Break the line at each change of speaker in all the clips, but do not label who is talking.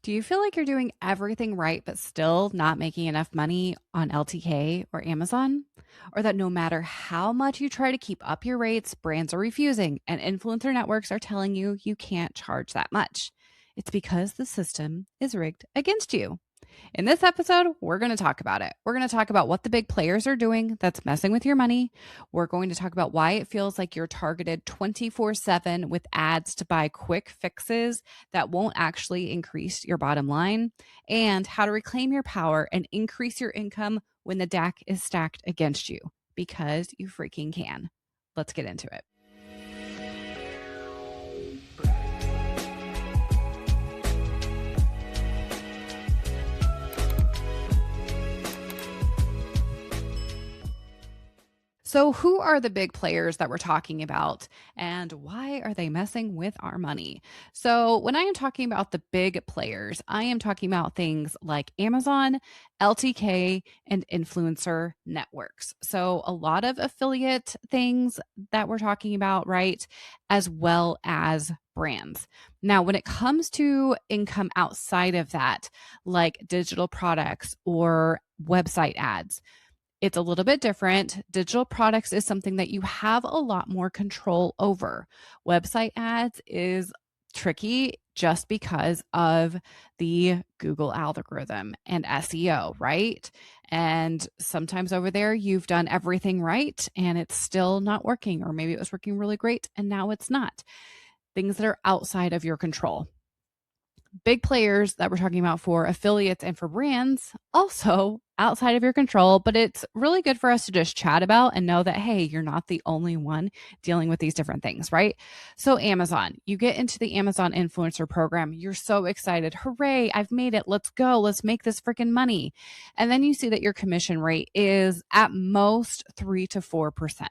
Do you feel like you're doing everything right, but still not making enough money on LTK or Amazon? Or that no matter how much you try to keep up your rates, brands are refusing and influencer networks are telling you you can't charge that much? It's because the system is rigged against you. In this episode, we're going to talk about it. We're going to talk about what the big players are doing that's messing with your money. We're going to talk about why it feels like you're targeted 24/7 with ads to buy quick fixes that won't actually increase your bottom line, and how to reclaim your power and increase your income when the deck is stacked against you, because you freaking can. Let's get into it. So, who are the big players that we're talking about, and why are they messing with our money? So, when I am talking about the big players, I am talking about things like Amazon, LTK, and influencer networks. So, a lot of affiliate things that we're talking about, right? As well as brands. Now, when it comes to income outside of that, like digital products or website ads, it's a little bit different. Digital products is something that you have a lot more control over. Website ads is tricky just because of the Google algorithm and SEO, right? And sometimes over there, you've done everything right and it's still not working, or maybe it was working really great and now it's not. Things that are outside of your control. Big players that we're talking about for affiliates and for brands, also outside of your control, but it's really good for us to just chat about and know that, hey, you're not the only one dealing with these different things, right? So Amazon, you get into the Amazon influencer program, you're so excited. Hooray, I've made it. Let's go. Let's make this freaking money. And then you see that your commission rate is at most 3 to 4%.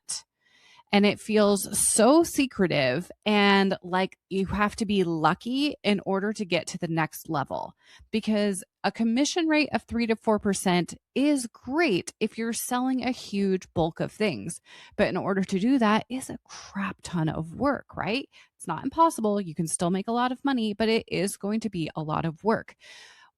And it feels so secretive and like you have to be lucky in order to get to the next level, because a commission rate of 3 to 4% is great if you're selling a huge bulk of things. But in order to do that is a crap ton of work, right? It's not impossible. You can still make a lot of money, but it is going to be a lot of work.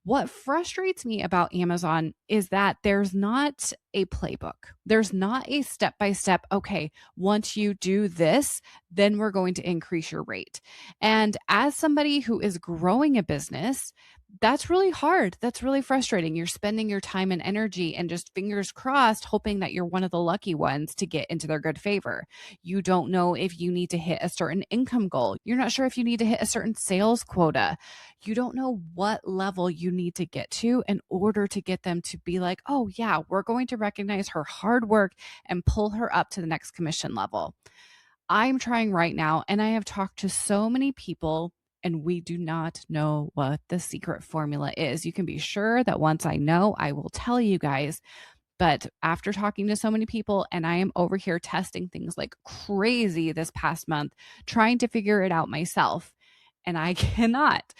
What frustrates me about Amazon is that there's not a playbook. There's not a step by step, okay, once you do this, then we're going to increase your rate. And as somebody who is growing a business, that's really hard. That's really frustrating. You're spending your time and energy and just fingers crossed, hoping that you're one of the lucky ones to get into their good favor. You don't know if you need to hit a certain income goal. You're not sure if you need to hit a certain sales quota. You don't know what level you need to get to in order to get them to be like, oh, yeah, we're going to recognize her hard work and pull her up to the next commission level. I'm trying right now, and I have talked to so many people, and we do not know what the secret formula is. You can be sure that once I know, I will tell you guys. But after talking to so many people, and I am over here testing things like crazy this past month, trying to figure it out myself, and I cannot.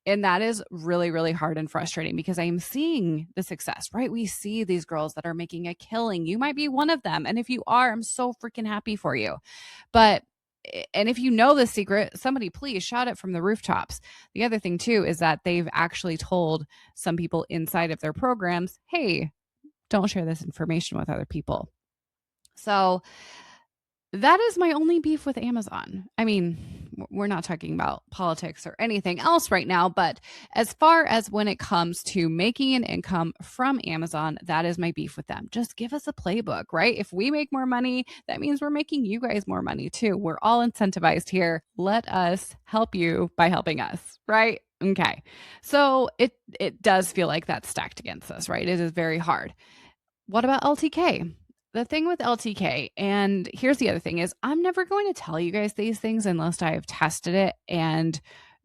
And that is really, really hard and frustrating because I am seeing the success, right? We see these girls that are making a killing. You might be one of them. And if you are, I'm so freaking happy for you. But and if you know the secret, somebody please shout it from the rooftops. The other thing too is that they've actually told some people inside of their programs, hey, don't share this information with other people. So that is my only beef with Amazon. I mean, we're not talking about politics or anything else right now, but as far as when it comes to making an income from Amazon, that is my beef with them. Just give us a playbook, right? If we make more money, that means we're making you guys more money too. We're all incentivized here. Let us help you by helping us, right? Okay. So it does feel like that's stacked against us, right? It is very hard. What about LTK? The thing with LTK, and here's the other thing, is I'm never going to tell you guys these things unless I have tested it and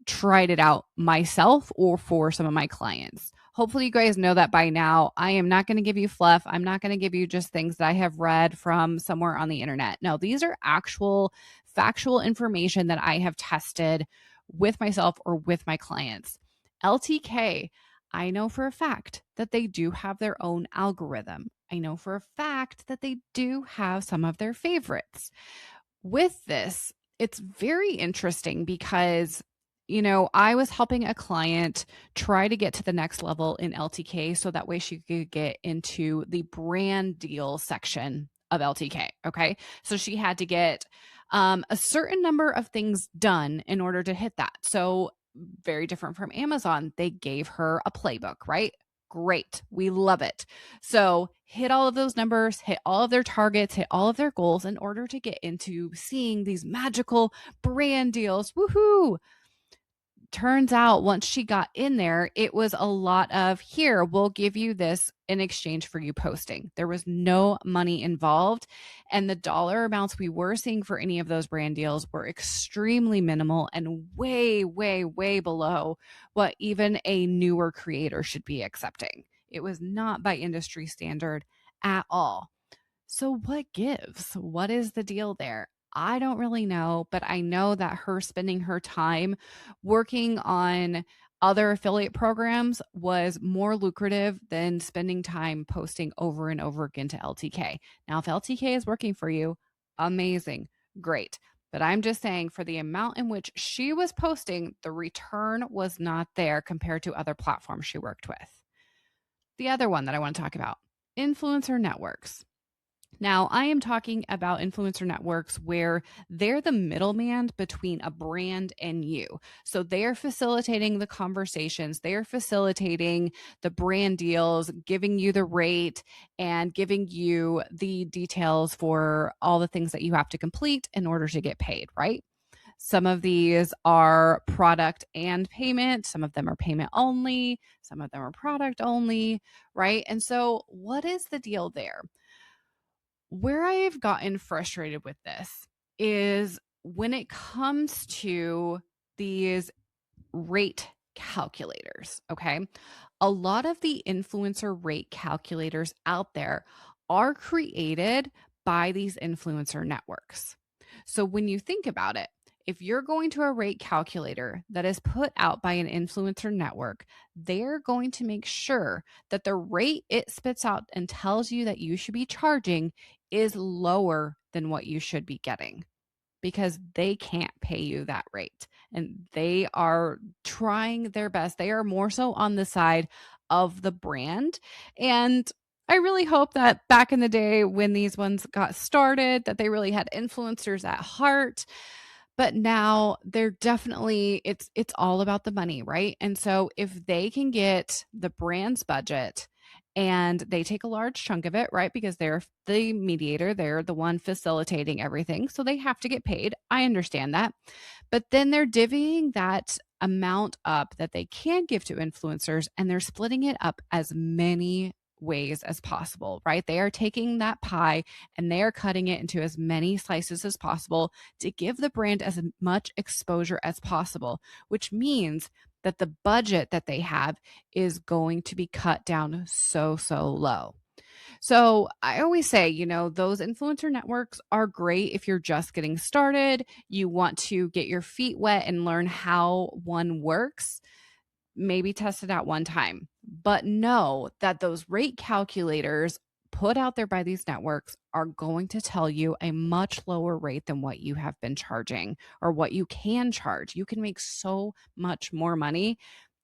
tried it out myself or for some of my clients. Hopefully you guys know that by now. I am not going to give you fluff. I'm not going to give you just things that I have read from somewhere on the internet. No, these are actual factual information that I have tested with myself or with my clients. LTK, I know for a fact that they do have their own algorithm. I know for a fact that they do have some of their favorites. With this, it's very interesting because I was helping a client try to get to the next level in LTK so that way she could get into the brand deal section of LTK. Okay. So she had to get a certain number of things done in order to hit that. So, very different from Amazon. They gave her a playbook, right? Great. We love it. So, hit all of those numbers, hit all of their targets, hit all of their goals in order to get into seeing these magical brand deals. Woohoo! Turns out once she got in there, it was a lot of, here, we'll give you this in exchange for you posting. There was no money involved. And the dollar amounts we were seeing for any of those brand deals were extremely minimal and way, way, way below what even a newer creator should be accepting. It was not by industry standard at all. So, what gives? What is the deal there? I don't really know, but I know that her spending her time working on other affiliate programs was more lucrative than spending time posting over and over again to LTK. Now, if LTK is working for you, amazing, great. But I'm just saying, for the amount in which she was posting, the return was not there compared to other platforms she worked with. The other one that I want to talk about, influencer networks. Now, I am talking about influencer networks where they're the middleman between a brand and you. So they're facilitating the conversations, they're facilitating the brand deals, giving you the rate and giving you the details for all the things that you have to complete in order to get paid, right? Some of these are product and payment. Some of them are payment only. Some of them are product only, right? And so, what is the deal there? Where I've gotten frustrated with this is when it comes to these rate calculators. Okay. A lot of the influencer rate calculators out there are created by these influencer networks. So when you think about it, if you're going to a rate calculator that is put out by an influencer network, they're going to make sure that the rate it spits out and tells you that you should be charging is lower than what you should be getting, because they can't pay you that rate. And they are trying their best. They are more so on the side of the brand. And I really hope that back in the day when these ones got started, that they really had influencers at heart. But now they're definitely, it's all about the money, right? And so if they can get the brand's budget and they take a large chunk of it, right? Because they're the mediator, they're the one facilitating everything. So they have to get paid. I understand that. But then they're divvying that amount up that they can give to influencers and they're splitting it up as many ways as possible, right? They are taking that pie and they are cutting it into as many slices as possible to give the brand as much exposure as possible, which means that the budget that they have is going to be cut down so low. So I always say, those influencer networks are great if you're just getting started, you want to get your feet wet and learn how one works. Maybe test it out one time, but know that those rate calculators put out there by these networks are going to tell you a much lower rate than what you have been charging or what you can charge. You can make so much more money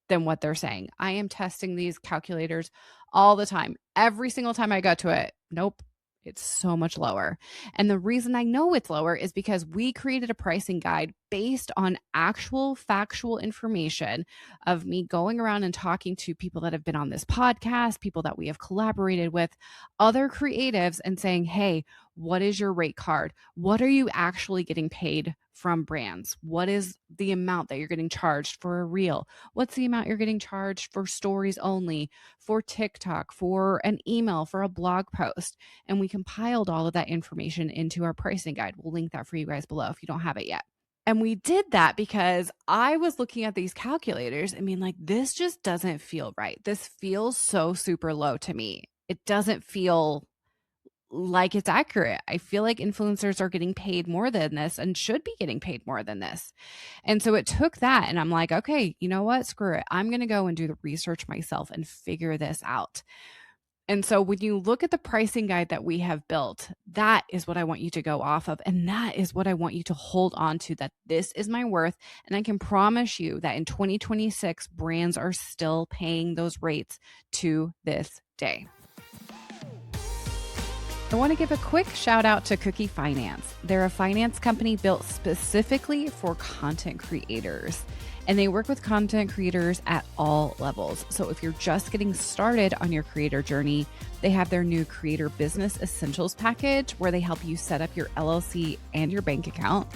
than what they're saying. I am testing these calculators all the time. Every single time I go to it, nope, it's so much lower. And the reason I know it's lower is because we created a pricing guide based on actual factual information of me going around and talking to people that have been on this podcast, people that we have collaborated with, other creatives, and saying, hey, what is your rate card? What are you actually getting paid from brands? What is the amount that you're getting charged for a reel? What's the amount you're getting charged for stories only, for TikTok, for an email, for a blog post? And we compiled all of that information into our pricing guide. We'll link that for you guys below if you don't have it yet. And we did that because I was looking at these calculators and being like, this just doesn't feel right. This feels so super low to me. It doesn't feel like it's accurate. I feel like influencers are getting paid more than this and should be getting paid more than this. And so it took that. And I'm like, okay, you know what? Screw it. I'm going to go and do the research myself and figure this out. And so when you look at the pricing guide that we have built, that is what I want you to go off of. And that is what I want you to hold on to, that this is my worth. And I can promise you that in 2026, brands are still paying those rates to this day. I want to give a quick shout out to Cookie Finance. They're a finance company built specifically for content creators, and they work with content creators at all levels. So if you're just getting started on your creator journey, they have their new Creator Business Essentials package where they help you set up your LLC and your bank account.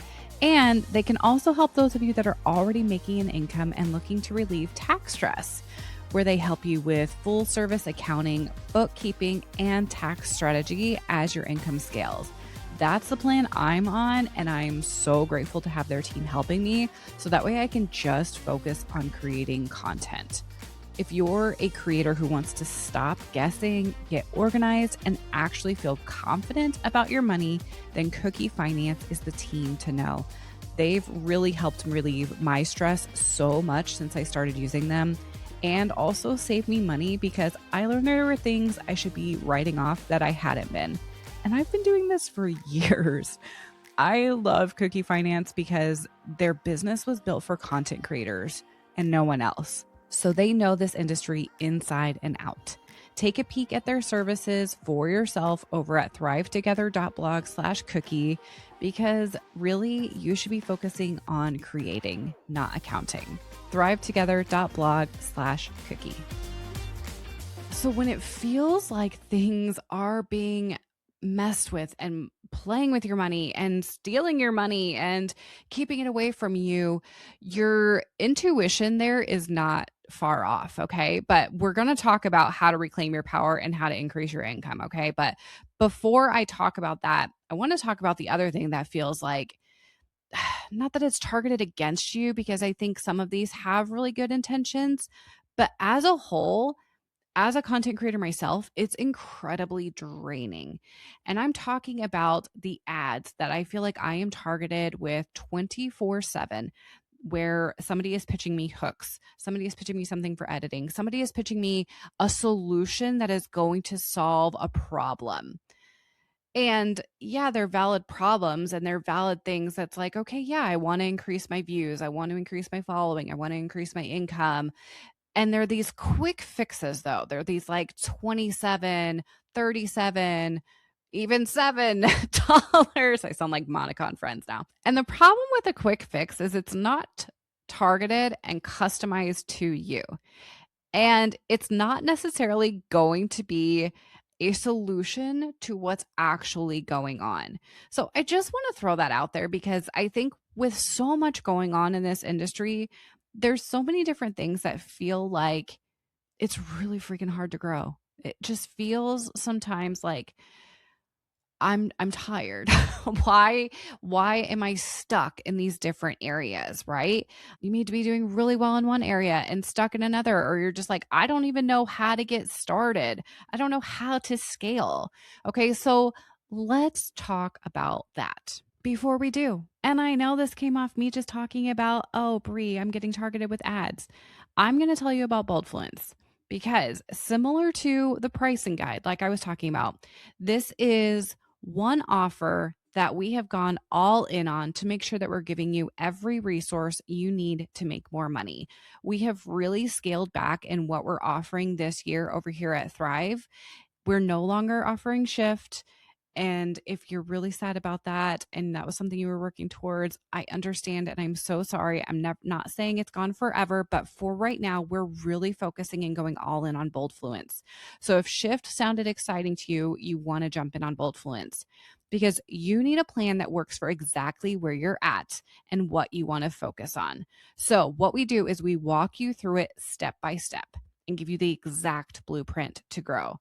And they can also help those of you that are already making an income and looking to relieve tax stress, where they help you with full service accounting, bookkeeping, and tax strategy as your income scales. That's the plan I'm on, and I'm so grateful to have their team helping me so that way I can just focus on creating content. If you're a creator who wants to stop guessing, get organized, and actually feel confident about your money, then Cookie Finance is the team to know. They've really helped relieve my stress so much since I started using them, and also save me money because I learned there were things I should be writing off that I hadn't been. And I've been doing this for years. I love Cookie Finance because their business was built for content creators and no one else. So they know this industry inside and out. Take a peek at their services for yourself over at thrivetogether.blog/cookie, because really you should be focusing on creating, not accounting. thrivetogether.blog/cookie. So when it feels like things are being messed with and playing with your money and stealing your money and keeping it away from you, your intuition there is not far off, okay? But we're going to talk about how to reclaim your power and how to increase your income, okay? But before I talk about that, I want to talk about the other thing that feels like, not that it's targeted against you, because I think some of these have really good intentions, but as a whole, as a content creator myself, it's incredibly draining. And I'm talking about the ads that I feel like I am targeted with 24/7, where somebody is pitching me hooks, somebody is pitching me something for editing, somebody is pitching me a solution that is going to solve a problem. And yeah, they're valid problems and they're valid things that's like, okay, yeah, I want to increase my views. I want to increase my following. I want to increase my income. And they're these quick fixes, though. They're these like 27, 37, even $7. I sound like Monica on Friends now. And the problem with a quick fix is it's not targeted and customized to you. And it's not necessarily going to be a solution to what's actually going on. So I just want to throw that out there because I think with so much going on in this industry, there's so many different things that feel like it's really freaking hard to grow. It just feels sometimes like I'm tired. Why am I stuck in these different areas, right? You need to be doing really well in one area and stuck in another, or you're just like, I don't even know how to get started. I don't know how to scale. Okay, so let's talk about that before we do. And I know this came off me just talking about, oh, Bree, I'm getting targeted with ads. I'm going to tell you about Boldfluence, because similar to the pricing guide, like I was talking about, this is one offer that we have gone all in on to make sure that we're giving you every resource you need to make more money. We have really scaled back in what we're offering this year over here at Thrive. We're no longer offering Shift. And if you're really sad about that and that was something you were working towards, I understand and I'm so sorry. I'm not saying it's gone forever, but for right now, we're really focusing and going all in on Boldfluence. So if Shift sounded exciting to you, you want to jump in on Boldfluence because you need a plan that works for exactly where you're at and what you want to focus on. So what we do is we walk you through it step by step and give you the exact blueprint to grow.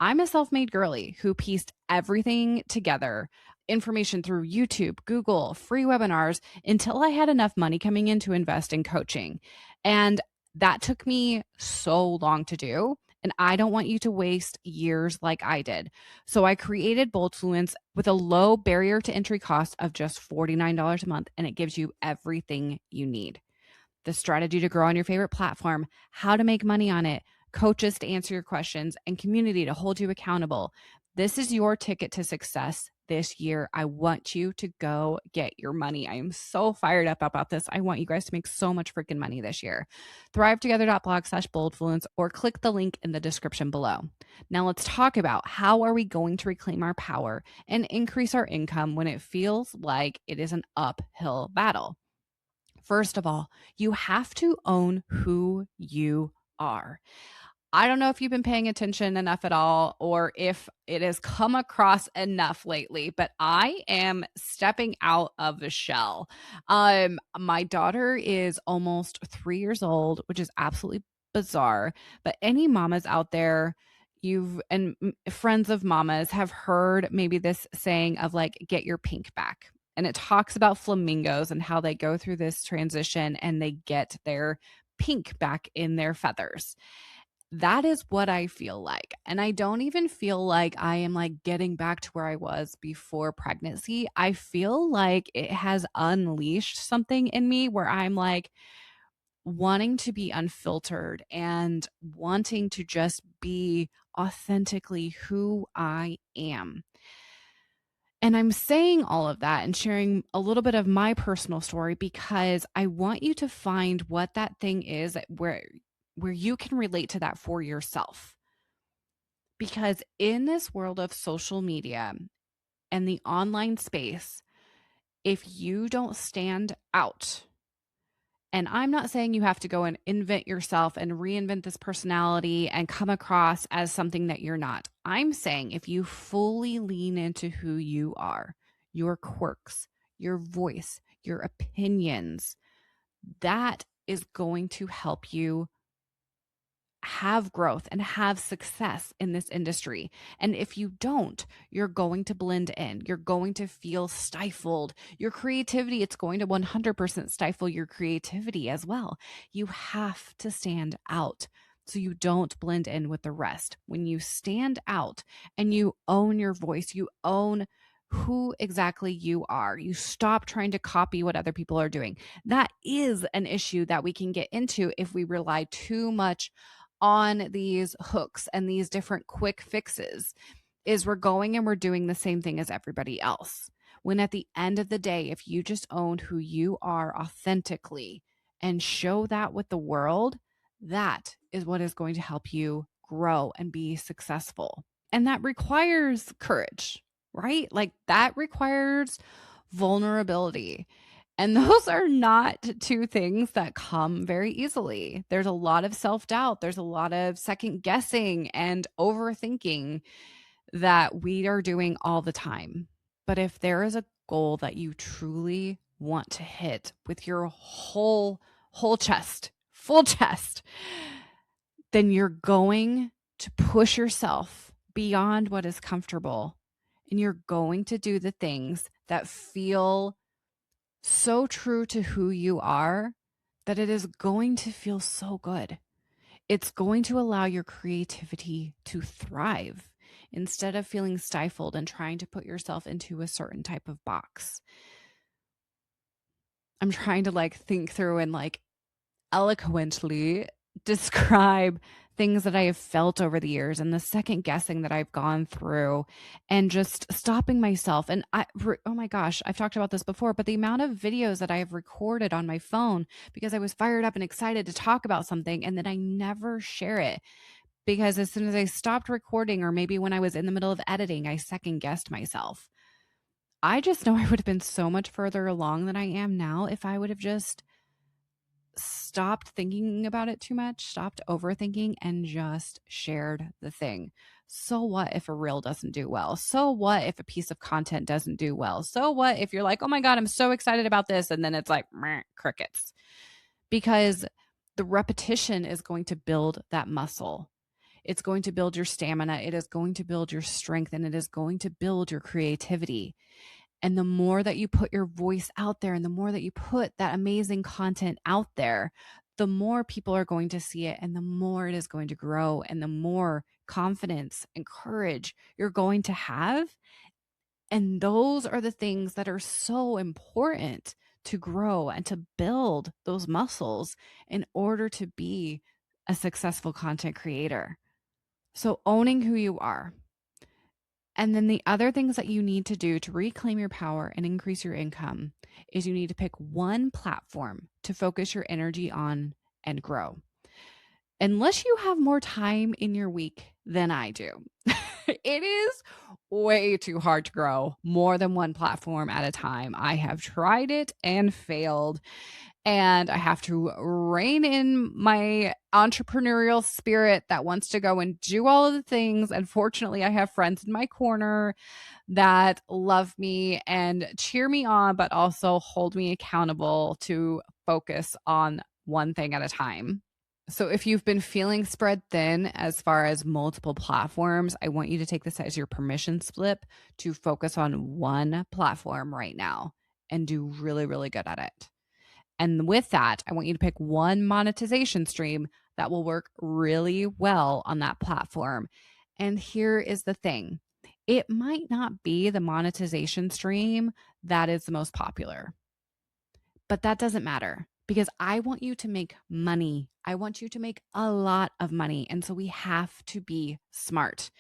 I'm a self-made girly who pieced everything together, information through YouTube, Google, free webinars, until I had enough money coming in to invest in coaching. And that took me so long to do. And I don't want you to waste years like I did. So I created Boldfluence with a low barrier to entry cost of just $49 a month. And it gives you everything you need. The strategy to grow on your favorite platform, how to make money on it, coaches to answer your questions, and community to hold you accountable. This is your ticket to success this year. I want you to go get your money. I am so fired up about this. I want you guys to make so much freaking money this year. thrivetogether.blog/boldfluence or click the link in the description below. Now let's talk about how are we going to reclaim our power and increase our income when it feels like it is an uphill battle. First of all, you have to own who you are. I don't know if you've been paying attention enough at all or if it has come across enough lately, but I am stepping out of the shell. My daughter is almost 3 years old, which is absolutely bizarre. But any mamas out there, friends of mamas have heard maybe this saying of like, get your pink back. And it talks about flamingos and how they go through this transition and they get their pink back in their feathers. That is what I feel like. And I don't even feel like I am like getting back to where I was before pregnancy. I feel like it has unleashed something in me where I'm like wanting to be unfiltered and wanting to just be authentically who I am. And I'm saying all of that and sharing a little bit of my personal story because I want you to find what that thing is where you can relate to that for yourself. Because in this world of social media and the online space, if you don't stand out, and I'm not saying you have to go and invent yourself and reinvent this personality and come across as something that you're not. I'm saying if you fully lean into who you are, your quirks, your voice, your opinions, that is going to help you have growth and have success in this industry. And if you don't, you're going to blend in. You're going to feel stifled. Your creativity, it's going to 100% stifle your creativity as well. You have to stand out so you don't blend in with the rest. When you stand out and you own your voice, you own who exactly you are. You stop trying to copy what other people are doing. That is an issue that we can get into if we rely too much on these hooks and these different quick fixes is we're going and we're doing the same thing as everybody else. When at the end of the day, if you just own who you are authentically and show that with the world, that is what is going to help you grow and be successful. And that requires courage, right? Like that requires vulnerability. And those are not two things that come very easily. There's a lot of self doubt, there's a lot of second guessing and overthinking that we are doing all the time. But if there is a goal that you truly want to hit with your whole chest, full chest, then you're going to push yourself beyond what is comfortable. And you're going to do the things that feel so true to who you are that it is going to feel so good. It's going to allow your creativity to thrive instead of feeling stifled and trying to put yourself into a certain type of box. I'm trying to like think through and like eloquently describe things that I have felt over the years and the second guessing that I've gone through and just stopping myself. And oh my gosh, I've talked about this before, but the amount of videos that I have recorded on my phone because I was fired up and excited to talk about something and then I never share it because as soon as I stopped recording or maybe when I was in the middle of editing, I second guessed myself. I just know I would have been so much further along than I am now if I would have just stopped thinking about it too much, stopped overthinking, and just shared the thing. So what if a reel doesn't do well? So what if a piece of content doesn't do well? So what if you're like, oh my God, I'm so excited about this. And then it's like crickets. Because the repetition is going to build that muscle. It's going to build your stamina. It is going to build your strength and it is going to build your creativity. And the more that you put your voice out there and the more that you put that amazing content out there, the more people are going to see it and the more it is going to grow and the more confidence and courage you're going to have. And those are the things that are so important to grow and to build those muscles in order to be a successful content creator. So owning who you are. And then the other things that you need to do to reclaim your power and increase your income is you need to pick one platform to focus your energy on and grow. Unless you have more time in your week than I do, it is way too hard to grow more than one platform at a time. I have tried it and failed, and I have to rein in my entrepreneurial spirit that wants to go and do all of the things. And fortunately, I have friends in my corner that love me and cheer me on, but also hold me accountable to focus on one thing at a time. So if you've been feeling spread thin as far as multiple platforms, I want you to take this as your permission slip to focus on one platform right now and do really, really good at it. And with that, I want you to pick one monetization stream that will work really well on that platform. And here is the thing. It might not be the monetization stream that is the most popular, but that doesn't matter because I want you to make money. I want you to make a lot of money. And so we have to be smart.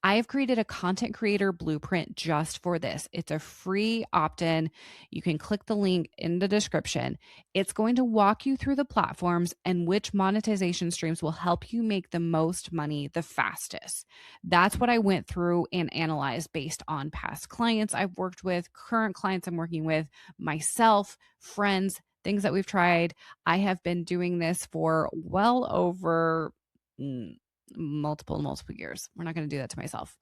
I have created a content creator blueprint just for this. It's a free opt-in. You can click the link in the description. It's going to walk you through the platforms and which monetization streams will help you make the most money the fastest. That's what I went through and analyzed based on past clients I've worked with, current clients I'm working with, myself, friends, things that we've tried. I have been doing this for well over multiple years. We're not going to do that to myself.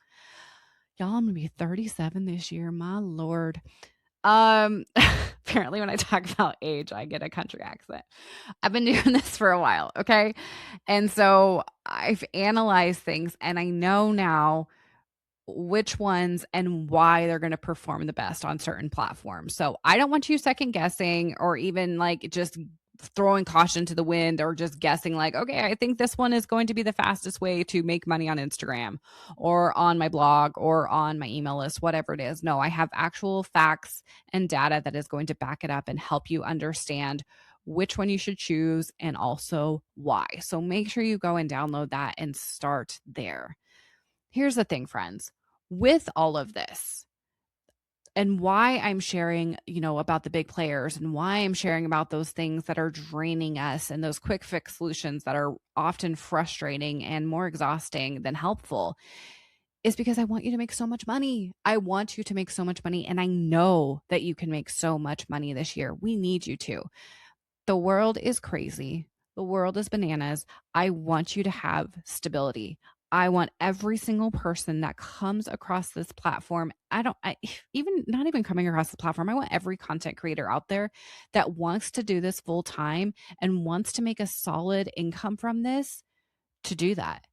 Y'all, I'm going to be 37 this year. My Lord. Apparently when I talk about age, I get a country accent. I've been doing this for a while. Okay. And so I've analyzed things and I know now which ones and why they're going to perform the best on certain platforms. So I don't want you second guessing or even like just throwing caution to the wind or just guessing like, okay, I think this one is going to be the fastest way to make money on Instagram or on my blog or on my email list, whatever it is. No, I have actual facts and data that is going to back it up and help you understand which one you should choose and also why. So make sure you go and download that and start there. Here's the thing, friends, with all of this, and why I'm sharing, about the big players and why I'm sharing about those things that are draining us and those quick fix solutions that are often frustrating and more exhausting than helpful is because I want you to make so much money. I want you to make so much money. And I know that you can make so much money this year. We need you to. The world is crazy. The world is bananas. I want you to have stability. I want every single person that comes across this platform. Even not even coming across the platform. I want every content creator out there that wants to do this full time and wants to make a solid income from this to do that.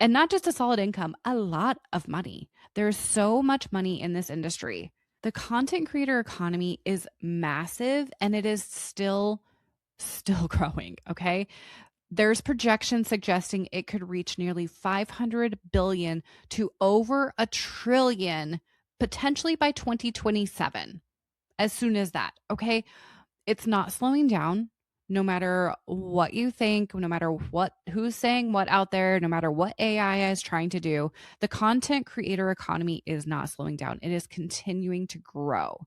And not just a solid income, a lot of money. There's so much money in this industry. The content creator economy is massive and it is still growing. Okay. There's projections suggesting it could reach nearly 500 billion to over a trillion, potentially by 2027. As soon as that. Okay. It's not slowing down. No matter what you think, no matter who's saying what out there, no matter what AI is trying to do, the content creator economy is not slowing down. It is continuing to grow.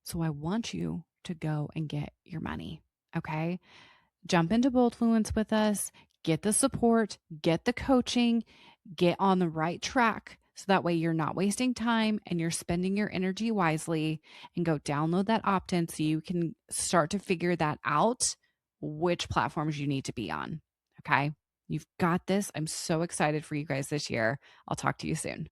So I want you to go and get your money. Okay. Jump into Boldfluence with us, get the support, get the coaching, get on the right track. So that way you're not wasting time and you're spending your energy wisely, and go download that opt-in so you can start to figure that out, which platforms you need to be on. Okay. You've got this. I'm so excited for you guys this year. I'll talk to you soon.